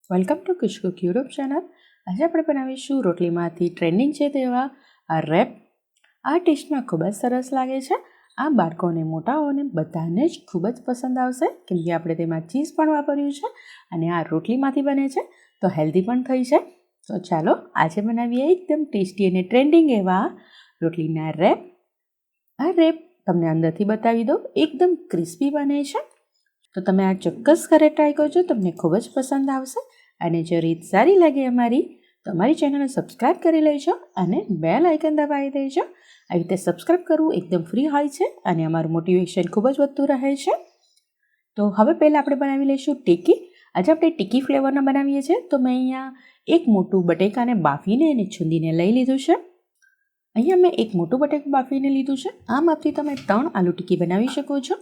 Welcome to કિચકુક YouTube channel. આજે આપણે બનાવીશું રોટલીમાંથી ટ્રેન્ડિંગ છે તેવા આ રેપ. આ ટેસ્ટમાં ખૂબ જ સરસ લાગે છે. આ બાળકોને મોટાઓને બધાને જ ખૂબ જ પસંદ આવશે કેમ કે આપણે તેમાં ચીઝ પણ વાપર્યું છે અને આ રોટલીમાંથી બને છે તો હેલ્ધી પણ થઈ છે. તો ચાલો આજે બનાવીએ એકદમ ટેસ્ટી અને ટ્રેન્ડિંગ એવા રોટલીના રેપ. આ રેપ તમને અંદરથી બતાવી દો, એકદમ ક્રિસ્પી બને છે. તો તમે આ ચોક્કસ ઘરે ટ્રાય કરજો, તમને ખૂબ જ પસંદ આવશે. અને જો રીત સારી લાગે અમારી તો અમારી ચેનલને સબસ્ક્રાઈબ કરી લેજો અને બેલ આઇકન દબાવી દેજો. આવી રીતે સબસ્ક્રાઈબ કરવું એકદમ ફ્રી હોય છે અને અમારું મોટિવેશન ખૂબ જ વધતું રહે છે. તો હવે પહેલાં આપણે બનાવી લઈશું ટિક્કી. આજે આપણે ટિક્કી ફ્લેવરના બનાવીએ છીએ. તો મેં અહીંયા એક મોટું બટેકાને બાફીને અને છૂંદીને લઈ લીધું છે. અહીંયા મેં એક મોટું બટેકું બાફીને લીધું છે. આ માપથી તમે 3 આલુ ટિક્કી બનાવી શકો છો.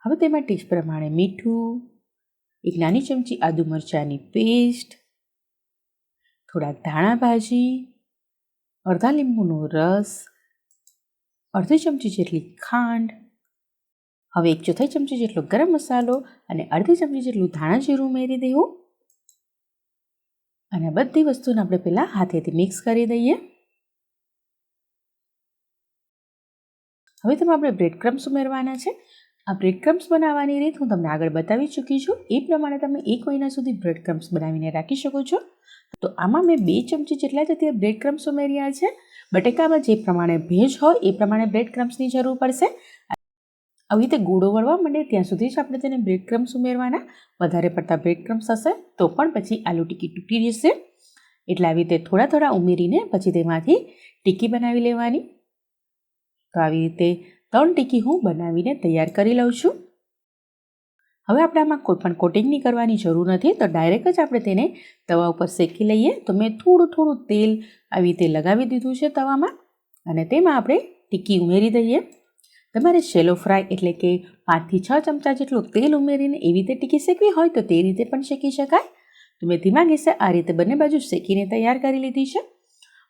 હવે તેમાં ટેસ્ટ પ્રમાણે મીઠું, એક નાની ચમચી આદુ મરચાંની પેસ્ટ, થોડાક ધાણા ભાજી, અડધા લીંબુનો રસ, અડધી ચમચી જેટલી ખાંડ, હવે 1/4 ચમચી જેટલો ગરમ મસાલો અને અડધી ચમચી જેટલું ધાણા જીરું ઉમેરી દેવું. અને બધી વસ્તુને આપણે પહેલાં હાથેથી મિક્સ કરી દઈએ. હવે તેમાં આપણે બ્રેડ ક્રમ્સ ઉમેરવાના છે. આ બ્રેડ ક્રમ્સ બનાવવાની રીત હું તમને આગળ બતાવી ચૂકી છું. એ પ્રમાણે તમે 1 મહિના સુધી બ્રેડ ક્રમ્સ બનાવીને રાખી શકો છો. તો આમાં મેં 2 ચમચી જેટલા જ અત્યારે બ્રેડ ક્રમ્સ ઉમેર્યા છે. બટેકામાં જે પ્રમાણે ભેજ હોય એ પ્રમાણે બ્રેડ ક્રમ્સની જરૂર પડશે. આવી રીતે ગોળો વળવા માંડે ત્યાં સુધી જ આપણે તેને બ્રેડ ક્રમ્સ ઉમેરવાના. વધારે પડતા બ્રેડ ક્રમ્સ હશે તો પણ પછી આલુ ટિક્કી તૂટી જશે. એટલે આવી રીતે થોડા થોડા ઉમેરીને પછી તેમાંથી ટિક્કી બનાવી લેવાની. તો આવી રીતે 3 ટિક્કી હું બનાવીને તૈયાર કરી લઉં છું. હવે આપણે આમાં કોઈ પણ કોટિંગની કરવાની જરૂર નથી, તો ડાયરેક્ટ જ આપણે તેને તવા ઉપર શેકી લઈએ. તો મેં થોડું તેલ આવી રીતે લગાવી દીધું છે તવામાં અને તેમાં આપણે ટિક્કી ઉમેરી દઈએ. તમારે શેલો ફ્રાય એટલે કે 5 થી 6 ચમચા જેટલું તેલ ઉમેરીને એવી રીતે ટિક્કી શેકવી હોય તો તે રીતે પણ શેકી શકાય. તો મેં ધીમા ગેસે આ રીતે બંને બાજુ શેકીને તૈયાર કરી લીધી છે.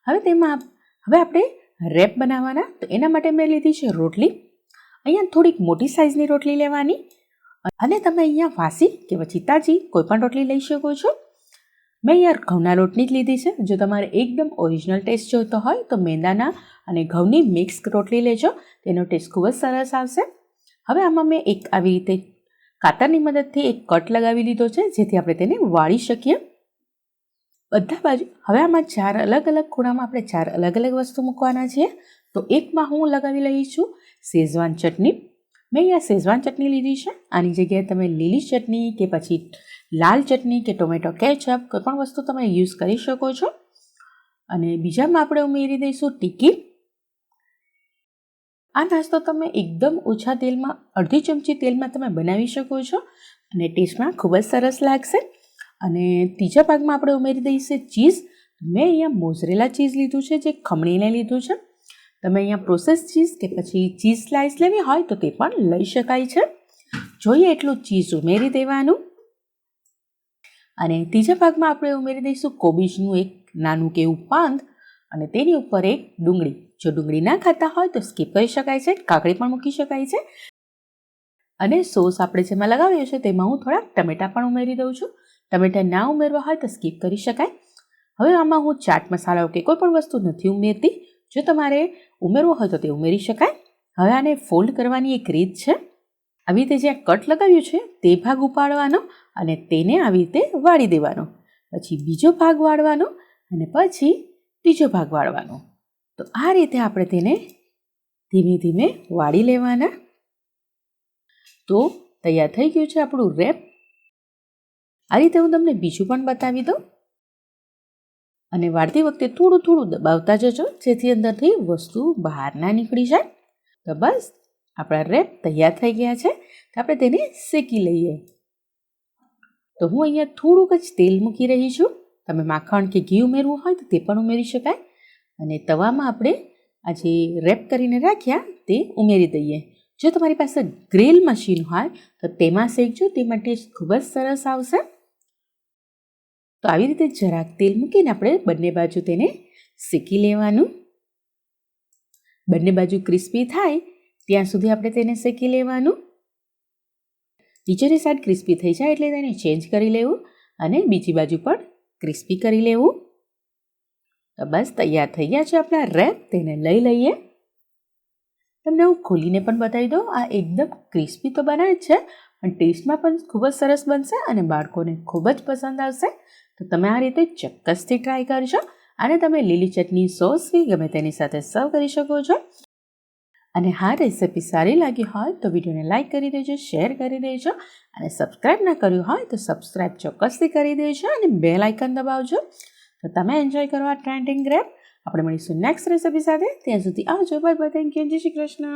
હવે આપણે રેપ બનાવવાના. તો એના માટે મેં લીધી છે રોટલી. અહીંયા થોડીક મોટી સાઇઝની રોટલી લેવાની અને તમે અહીંયા વાસી કે પછી તાજી કોઈ પણ રોટલી લઈ શકો છો. મેં અહીંયા ઘઉંના લોટની જ લીધી છે. જો તમારે એકદમ ઓરિજિનલ ટેસ્ટ જોઈતો હોય તો મેંદાના અને ઘઉંની મિક્સ રોટલી લેજો, તેનો ટેસ્ટ ખૂબ જ સરસ આવશે. હવે આમાં મેં એક આવી રીતે કાતરની મદદથી એક કટ લગાવી લીધો છે જેથી આપણે તેને વાળી શકીએ બધા બાજુ. હવે આમાં 4 અલગ અલગ ખૂણામાં આપણે 4 અલગ અલગ વસ્તુ મૂકવાના છીએ. તો એકમાં હું લગાવી લઈ છું શેઝવાન ચટણી. મેં અહીંયા શેઝવાન ચટણી લીધી છે. આની જગ્યાએ તમે લીલી ચટણી કે પછી લાલ ચટણી કે ટોમેટો કેચઅપ કોઈ પણ વસ્તુ તમે યુઝ કરી શકો છો. અને બીજામાં આપણે ઉમેરી દઈશું ટિક્કી. આ નાસ્તો તમે એકદમ ઓછા તેલમાં, અડધી ચમચી તેલમાં તમે બનાવી શકો છો અને ટેસ્ટમાં ખૂબ જ સરસ લાગશે. અને ત્રીજા ભાગમાં આપણે ઉમેરી દઈશું ચીઝ. મેં અહીંયા મોઝરેલા ચીઝ લીધું છે, જે ખમણીને લીધું છે. તમે અહીંયા પ્રોસેસ ચીઝ કે પછી ચીઝ સ્લાઇસ લેવી હોય તો તે પણ લઈ શકાય છે. જોઈએ એટલું ચીઝ ઉમેરી દેવાનું. અને ત્રીજા ભાગમાં આપણે ઉમેરી દઈશું કોબીજનું એક નાનું કેવું પાંદ અને તેની ઉપર એક ડુંગળી. જો ડુંગળી ના ખાતા હોય તો સ્કીપ કરી શકાય છે, કાકડી પણ મૂકી શકાય છે. અને સોસ આપણે જેમાં લગાવ્યો છે તેમાં હું થોડાક ટમેટાં પણ ઉમેરી દઉં છું. ટમેટાં ના ઉમેરવા હોય તો સ્કીપ કરી શકાય. હવે આમાં હું ચાટ મસાલો કે કોઈ પણ વસ્તુ નથી ઉમેરતી. જો તમારે ઉમેરવો હોય તો તે ઉમેરી શકાય. હવે આને ફોલ્ડ કરવાની એક રીત છે. આવી રીતે જ્યાં કટ લગાવ્યું છે તે ભાગ ઉપાડવાનો અને તેને આવી રીતે વાળી દેવાનો. પછી બીજો ભાગ વાળવાનો અને પછી ત્રીજો ભાગ વાળવાનો. તો આ રીતે આપણે તેને ધીમે ધીમે વાળી લેવાના. તો તૈયાર થઈ ગયું છે આપણું રેપ. આ રીતે હું તમને બીજું પણ બતાવી દઉં. અને વાળતી વખતે થોડું દબાવતા જજો જેથી અંદરથી વસ્તુ બહાર ના નીકળી જાય. તો બસ આપણા રેપ તૈયાર થઈ ગયા છે. તો આપણે તેને શેકી લઈએ. તો હું અહીંયા થોડુંક જ તેલ મૂકી રહી છું. તમે માખણ કે ઘી ઉમેરવું હોય તો તે પણ ઉમેરી શકાય. અને તવામાં આપણે આ જે રેપ કરીને રાખ્યા તે ઉમેરી દઈએ. જો તમારી પાસે ગ્રીલ મશીન હોય તો તેમાં શેકજો, તેમાં ટેસ્ટ ખૂબ જ સરસ આવશે. તો આવી રીતે જરાક તેલ મૂકીને આપણે બંને બાજુ તેને શેકી લેવાનું. બંને બાજુ ક્રિસ્પી થાય ત્યાં સુધી આપણે તેને શેકી લેવાનું. નીચેની સાઈડ ક્રિસ્પી થઈ જાય એટલે તેને ચેન્જ કરી લેવું અને બીજી બાજુ પણ ક્રિસ્પી કરી લેવું. તો બસ તૈયાર થઈ ગયા છે આપણા રેપ. તેને લઈ લઈએ. તમને હું ખોલીને પણ બતાવી દઉં. આ એકદમ ક્રિસ્પી તો બનાવે જ છે, પણ ટેસ્ટમાં પણ ખૂબ જ સરસ બનશે અને બાળકોને ખૂબ જ પસંદ આવશે. તો તમે આ રીતે ચોક્કસથી ટ્રાય કરજો અને તમે લીલી ચટણી, સોસ કે ગમે તેની સાથે સર્વ કરી શકો છો. અને હા, રેસિપી સારી લાગી હોય તો વિડીયોને લાઇક કરી દેજો, શેર કરી દેજો અને સબસ્ક્રાઈબ ના કર્યું હોય તો સબસ્ક્રાઈબ ચોક્કસથી કરી દેજો અને બેલ આઇકન દબાવજો. તો તમે એન્જોય કરો આ ટ્રેન્ડિંગ રેપ. આપણે મળીશું નેક્સ્ટ રેસિપી સાથે. ત્યાં સુધી આવજો. Bye bye. Thank you. જય શ્રી કૃષ્ણ.